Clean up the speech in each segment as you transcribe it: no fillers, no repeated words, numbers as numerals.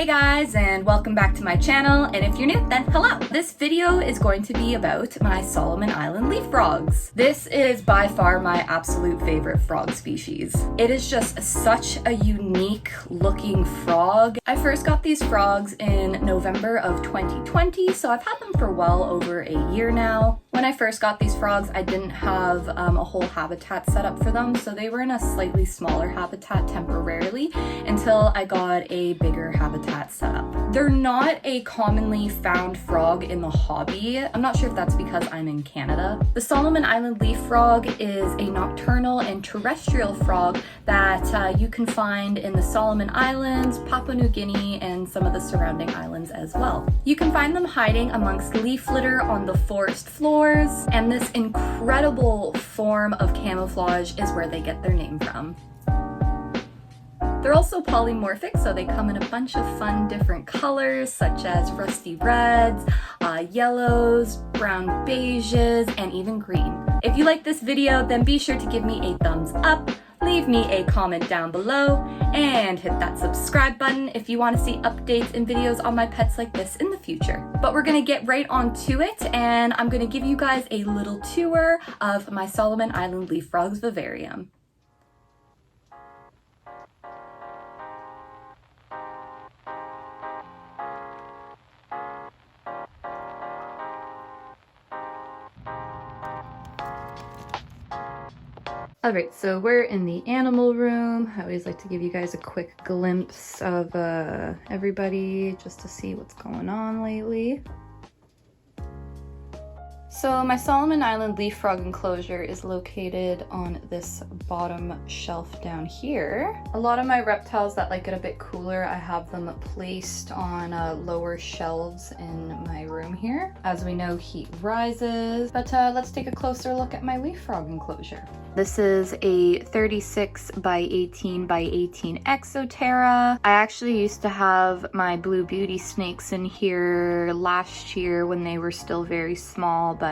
Hey guys, and welcome back to my channel, and if you're new, then hello! This video is going to be about my Solomon Island leaf frogs. This is by far my absolute favorite frog species. It is just such a unique looking frog. I first got these frogs in November of 2020, so I've had them for well over a year now. When I first got these frogs, I didn't have a whole habitat set up for them, so they were in a slightly smaller habitat temporarily until I got a bigger habitat set up. They're not a commonly found frog in the hobby. I'm not sure if that's because I'm in Canada. The Solomon Island leaf frog is a nocturnal and terrestrial frog that you can find in the Solomon Islands, Papua New Guinea, and some of the surrounding islands as well. You can find them hiding amongst leaf litter on the forest floors, and this incredible form of camouflage is where they get their name from. They're also polymorphic, so they come in a bunch of fun different colors such as rusty reds, yellows, brown beiges, and even green. If you like this video, then be sure to give me a thumbs up, leave me a comment down below, and hit that subscribe button if you want to see updates and videos on my pets like this in the future. But we're gonna get right on to it, and I'm gonna give you guys a little tour of my Solomon Island leaf frogs vivarium. Alright, so we're in the animal room. I always like to give you guys a quick glimpse of everybody just to see what's going on lately. So my Solomon Island leaf frog enclosure is located on this bottom shelf down here. A lot of my reptiles that like it a bit cooler, I have them placed on lower shelves in my room here. As we know, heat rises, but let's take a closer look at my leaf frog enclosure. This is a 36 by 18 by 18 Exoterra. I actually used to have my blue beauty snakes in here last year when they were still very small, but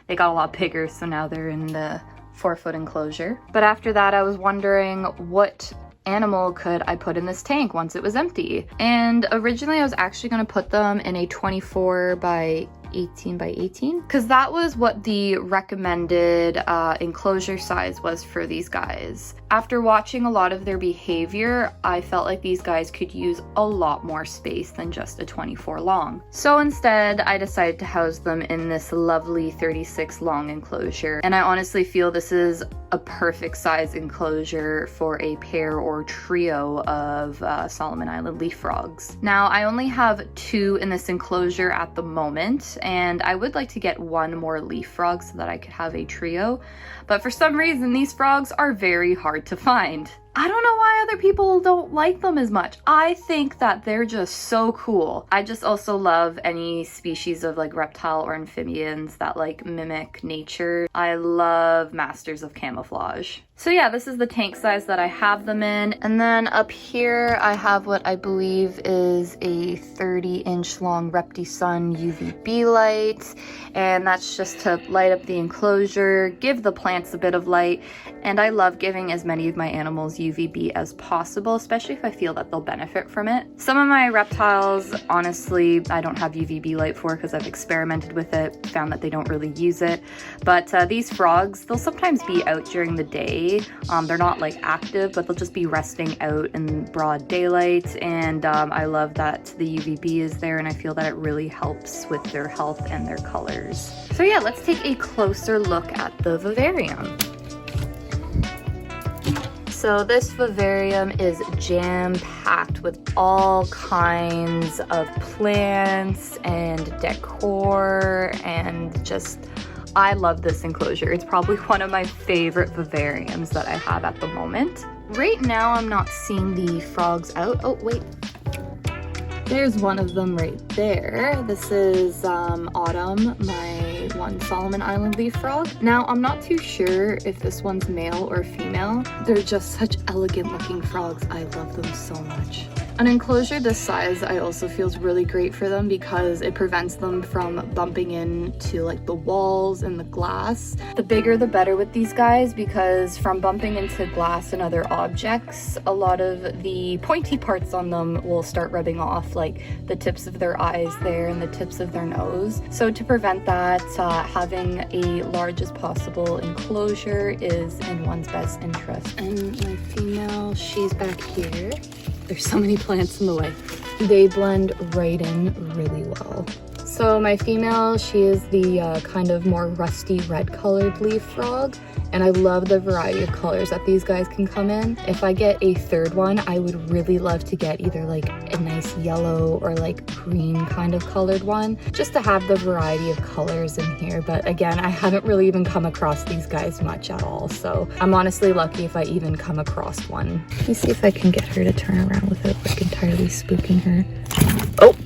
they got a lot bigger, so now they're in the 4-foot enclosure. But after that, I was wondering what animal could I put in this tank once it was empty. And originally I was actually going to put them in a 24 by 18 by 18 because that was what the recommended enclosure size was for these guys. After watching a lot of their behavior, I felt like these guys could use a lot more space than just a 24 long. So instead, I decided to house them in this lovely 36 long enclosure. And I honestly feel this is a perfect size enclosure for a pair or trio of Solomon Island leaf frogs. Now, I only have 2 in this enclosure at the moment, and I would like to get 1 more leaf frog so that I could have a trio. But for some reason, these frogs are very hard to find. I don't know why other people don't like them as much. I think that they're just so cool. I just also love any species of like reptile or amphibians that like mimic nature. I love masters of camouflage. So yeah, this is the tank size that I have them in. And then up here, I have what I believe is a 30-inch long Repti-Sun UVB light. And that's just to light up the enclosure, give the plants a bit of light. And I love giving as many of my animals UVB as possible, especially if I feel that they'll benefit from it. Some of my reptiles, honestly, I don't have UVB light for because I've experimented with it, found that they don't really use it. But these frogs, they'll sometimes be out during the day. They're not like active, but they'll just be resting out in broad daylight, and I love that the UVB is there, and I feel that it really helps with their health and their colors. So yeah, let's take a closer look at the vivarium. So this vivarium is jam-packed with all kinds of plants and decor, and just I love this enclosure. It's probably one of my favorite vivariums that I have at the moment. Right now, I'm not seeing the frogs out. Oh, wait. There's one of them right there. This is Autumn, my one Solomon Island leaf frog. Now, I'm not too sure if this one's male or female. They're just such elegant looking frogs. I love them so much. An enclosure this size I also feels really great for them because it prevents them from bumping into like the walls and the glass. The bigger the better with these guys, because from bumping into glass and other objects, a lot of the pointy parts on them will start rubbing off, like the tips of their eyes there and the tips of their nose. So to prevent that, having a large as possible enclosure is in one's best interest. And my female, she's back here. There's so many plants in the way. They blend right in really well. So my female, she is the kind of more rusty red colored leaf frog, and I love the variety of colors that these guys can come in. If I get a third one, I would really love to get either like a nice yellow or like green kind of colored one, just to have the variety of colors in here. But again, I haven't really even come across these guys much at all, so I'm honestly lucky if I even come across one. Let me see if I can get her to turn around without like entirely spooking her. Oh!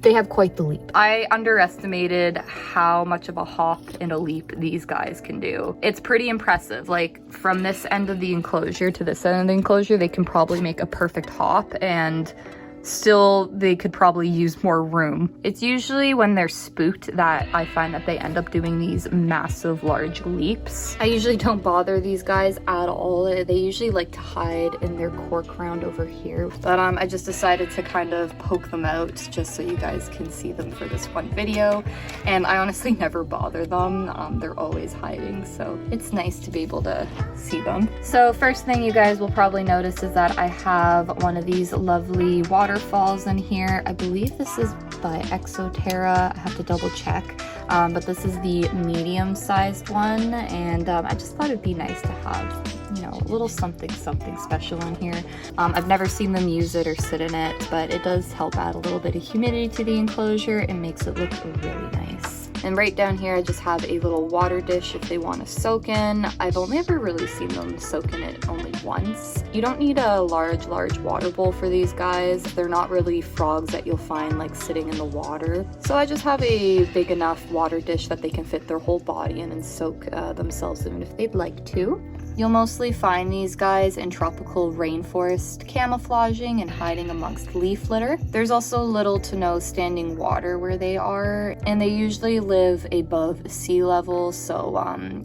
They have quite the leap. I underestimated how much of a hop and a leap these guys can do. It's pretty impressive. Like from this end of the enclosure to this end of the enclosure, they can probably make a perfect hop, and still they could probably use more room. It's usually when they're spooked that I find that they end up doing these massive large leaps. I usually don't bother these guys at all. They usually like to hide in their cork round over here, but I just decided to kind of poke them out just so you guys can see them for this one video. And I honestly never bother them. They're always hiding, so it's nice to be able to see them. So first thing you guys will probably notice is that I have one of these lovely waterfalls in here. I believe this is by Exoterra. I have to double check, but this is the medium-sized one, and I just thought it'd be nice to have, you know, a little something special in here. I've never seen them use it or sit in it, but it does help add a little bit of humidity to the enclosure and makes it look really nice. And right down here, I just have a little water dish if they want to soak in. I've only ever really seen them soak in it only once. You don't need a large water bowl for these guys. They're not really frogs that you'll find like sitting in the water. So I just have a big enough water dish that they can fit their whole body in and soak themselves in if they'd like to. You'll mostly find these guys in tropical rainforest, camouflaging and hiding amongst leaf litter. There's also little to no standing water where they are, and they usually live above sea level, so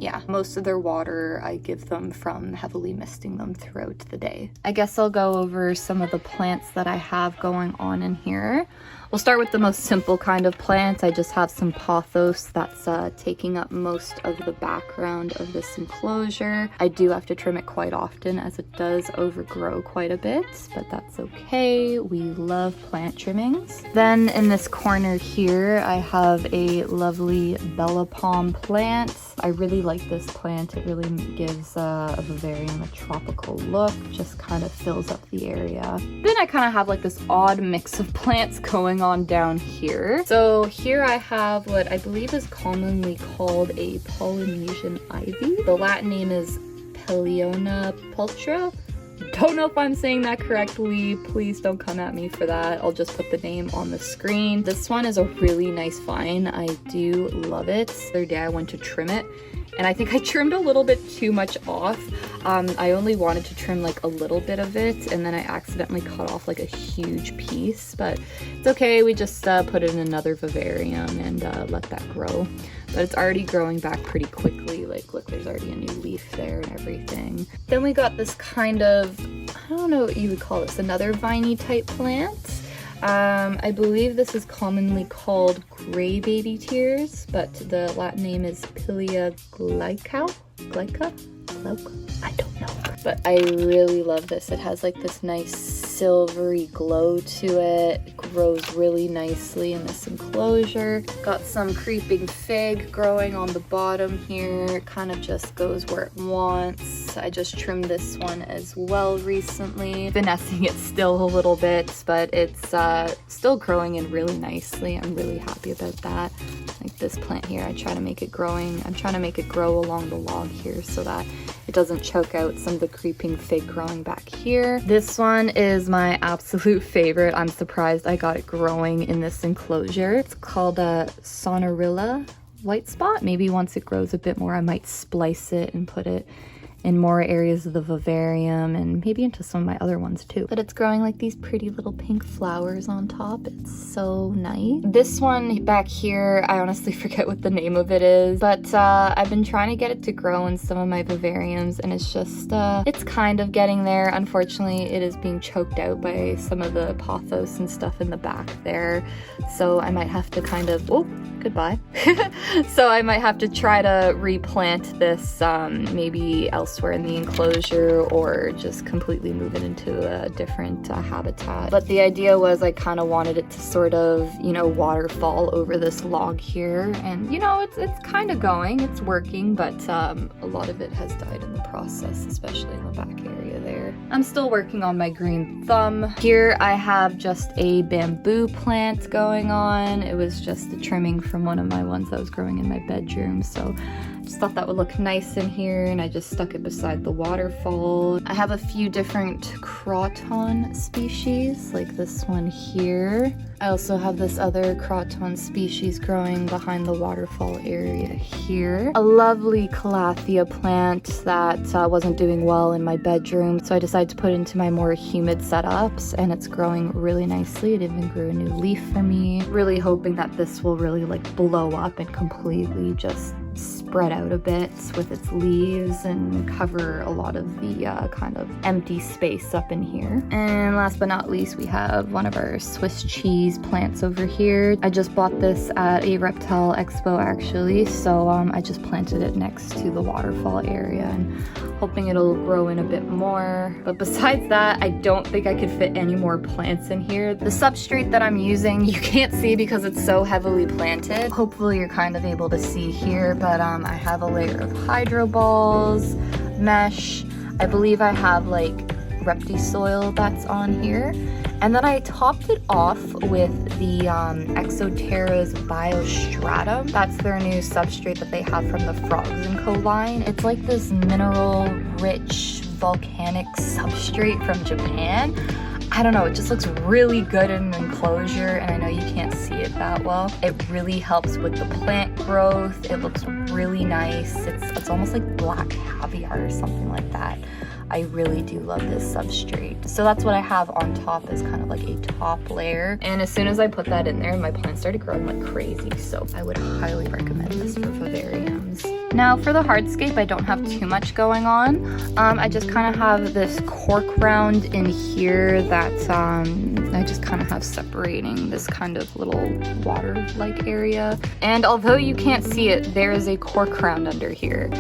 yeah, most of their water I give them from heavily misting them throughout the day. I guess I'll go over some of the plants that I have going on in here. We'll start with the most simple kind of plants. I just have some pothos that's taking up most of the background of this enclosure. I do have to trim it quite often as it does overgrow quite a bit, but that's okay. We love plant trimmings. Then in this corner here, I have a lovely Bella Palm plant. I really like this plant. It really gives a Vivarium a tropical look, just kind of fills up the area. Then I kind of have like this odd mix of plants going on down here. So here I have what I believe is commonly called a Polynesian ivy. The Latin name is Peliona pulchra. Don't know if I'm saying that correctly. Please don't come at me for that. I'll just put the name on the screen. This one is a really nice vine. I do love it. The other day I went to trim it, and I think I trimmed a little bit too much off. I only wanted to trim like a little bit of it, and then I accidentally cut off like a huge piece, but it's okay. We just put it in another vivarium and let that grow. But it's already growing back pretty quickly. Like, look, there's already a new leaf there and everything. Then we got this kind of, I don't know what you would call this, another viney type plant. I believe this is commonly called gray baby tears, but the Latin name is Pilia glauca? I don't know. But I really love this. It has like this nice silvery glow to it. It grows really nicely in this enclosure. Got some creeping fig growing on the bottom here. It kind of just goes where it wants. I just trimmed this one as well recently. Finessing it still a little bit, but it's still growing in really nicely. I'm really happy about that. Like this plant here, I'm trying to make it grow along the log here so that it doesn't choke out some of the creeping fig growing back here. This one is my absolute favorite. I'm surprised I got it growing in this enclosure. It's called a Sonorilla white spot. Maybe once it grows a bit more, I might splice it and put it in more areas of the vivarium and maybe into some of my other ones too. But it's growing like these pretty little pink flowers on top. It's so nice. This one back here, I honestly forget what the name of it is, but I've been trying to get it to grow in some of my vivariums, and it's just, it's kind of getting there. Unfortunately, it is being choked out by some of the pothos and stuff in the back there. So I might have to kind of, oh, goodbye. So I might have to try to replant this maybe elsewhere in the enclosure, or just completely move it into a different habitat. But the idea was I kind of wanted it to sort of, you know, waterfall over this log here, and you know, it's kind of going, it's working, but a lot of it has died in the process, especially in the back area there. I'm still working on my green thumb. Here I have just a bamboo plant going on. It was just the trimming from one of my ones that was growing in my bedroom, so just thought that would look nice in here, and I just stuck it beside the waterfall. I have a few different croton species, like this one here. I also have this other croton species growing behind the waterfall area here. A lovely calathea plant that wasn't doing well in my bedroom, so I decided to put it into my more humid setups, and it's growing really nicely. It even grew a new leaf for me. Really hoping that this will really like blow up and completely just spread out a bit with its leaves and cover a lot of the kind of empty space up in here. And last but not least, we have one of our Swiss cheese plants over here. I just bought this at a reptile expo actually, so I just planted it next to the waterfall area and hoping it'll grow in a bit more. But besides that, I don't think I could fit any more plants in here. The substrate that I'm using, you can't see because it's so heavily planted. Hopefully you're kind of able to see here, but I have a layer of hydro balls, mesh. I believe I have like repti soil that's on here. And then I topped it off with the Exoterra's Biostratum. That's their new substrate that they have from the Frogs & Co line. It's like this mineral-rich volcanic substrate from Japan. I don't know, it just looks really good in an enclosure, and I know you can't see it that well. It really helps with the plant growth. It looks really nice. It's almost like black caviar or something like that. I really do love this substrate. So that's what I have on top as kind of like a top layer. And as soon as I put that in there, my plants started growing like crazy. So I would highly recommend this for vivariums. Now for the hardscape, I don't have too much going on. I just kind of have this cork round in here that I just kind of have separating this kind of little water-like area. And although you can't see it, there is a cork round under here.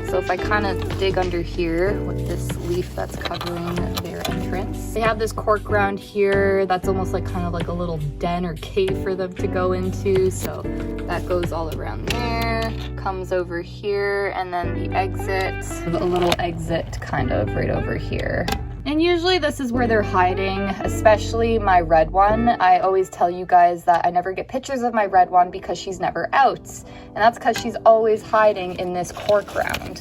So if I kind of dig under here with this leaf that's covering their entrance, they have this cork round here that's almost like kind of like a little den or cave for them to go into. So that goes all around there, comes over here, and then the exit, a little exit kind of right over here. And usually this is where they're hiding, especially my red one. I always tell you guys that I never get pictures of my red one because she's never out. And that's because she's always hiding in this cork round.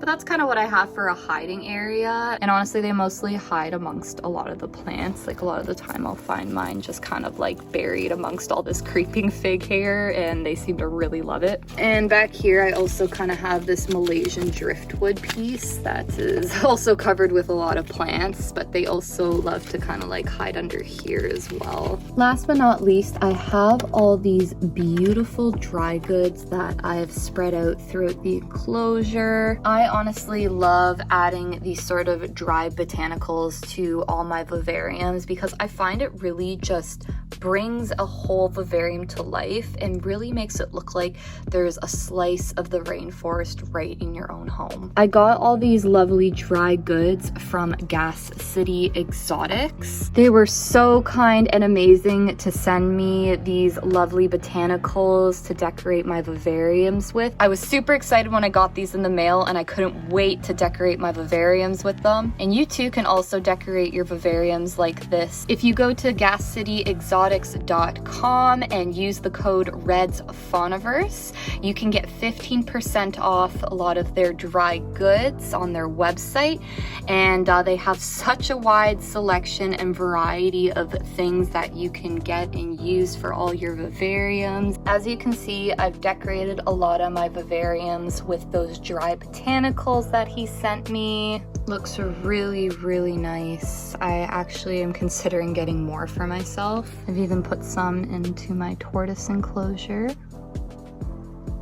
But that's kind of what I have for a hiding area. And honestly, they mostly hide amongst a lot of the plants. Like a lot of the time I'll find mine just kind of like buried amongst all this creeping fig hair, and they seem to really love it. And back here, I also kind of have this Malaysian driftwood piece that is also covered with a lot of plants, but they also love to kind of like hide under here as well. Last but not least, I have all these beautiful dry goods that I've spread out throughout the enclosure. I honestly love adding these sort of dry botanicals to all my vivariums because I find it really just brings a whole vivarium to life and really makes it look like there's a slice of the rainforest right in your own home. I got all these lovely dry goods from Gas City Exotics. They were so kind and amazing to send me these lovely botanicals to decorate my vivariums with. I was super excited when I got these in the mail, and I couldn't wait to decorate my vivariums with them. And you too can also decorate your vivariums like this. If you go to gascityexotics.com and use the code REDSFAUNIVERSE, you can get 15% off a lot of their dry goods on their website. And they have such a wide selection and variety of things that you can get and use for all your vivariums. As you can see, I've decorated a lot of my vivariums with those dry botanicals. botanicals that he sent me. Looks really, really nice. I actually am considering getting more for myself. I've even put some into my tortoise enclosure.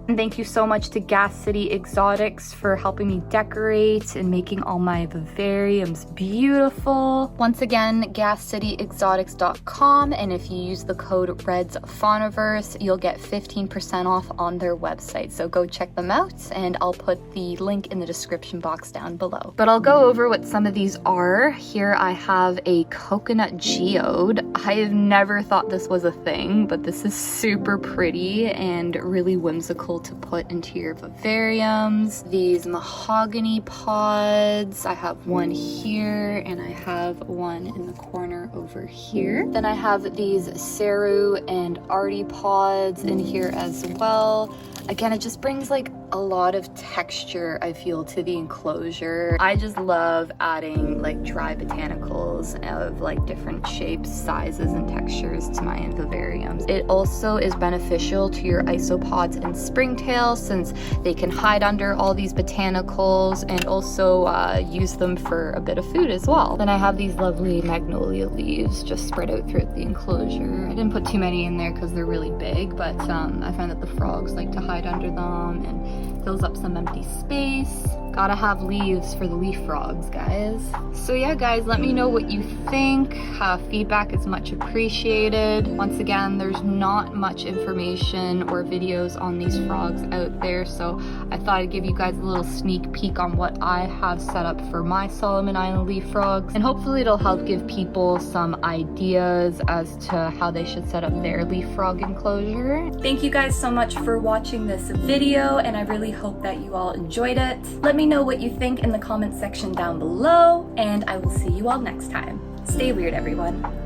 And thank you so much to Gas City Exotics for helping me decorate and making all my vivariums beautiful. Once again, gascityexotics.com, and if you use the code REDSFAUNAVERSE, you'll get 15% off on their website. So go check them out, and I'll put the link in the description box down below. But I'll go over what some of these are. Here I have a coconut geode. I have never thought this was a thing, but this is super pretty and really whimsical to put into your vivariums. These mahogany pods, I have one here and I have one in the corner over here. Then I have these Saru and Artie pods in here as well. Again, it just brings like a lot of texture, I feel, to the enclosure. I just love adding like dry botanicals of like different shapes, sizes, and textures to my vivariums. It also is beneficial to your isopods and springtails since they can hide under all these botanicals, and also use them for a bit of food as well. Then I have these lovely magnolia leaves just spread out throughout the enclosure. I didn't put too many in there because they're really big, but I find that the frogs like to hide under them and fills up some empty space. Gotta have leaves for the leaf frogs, guys. So yeah, guys, let me know what you think. Feedback is much appreciated. Once again, there's not much information or videos on these frogs out there, so I thought I'd give you guys a little sneak peek on what I have set up for my Solomon Island leaf frogs, and hopefully it'll help give people some ideas as to how they should set up their leaf frog enclosure. Thank you guys so much for watching this video, and I really hope that you all enjoyed it. Let me know what you think in the comment section down below, and I will see you all next time. Stay weird, everyone.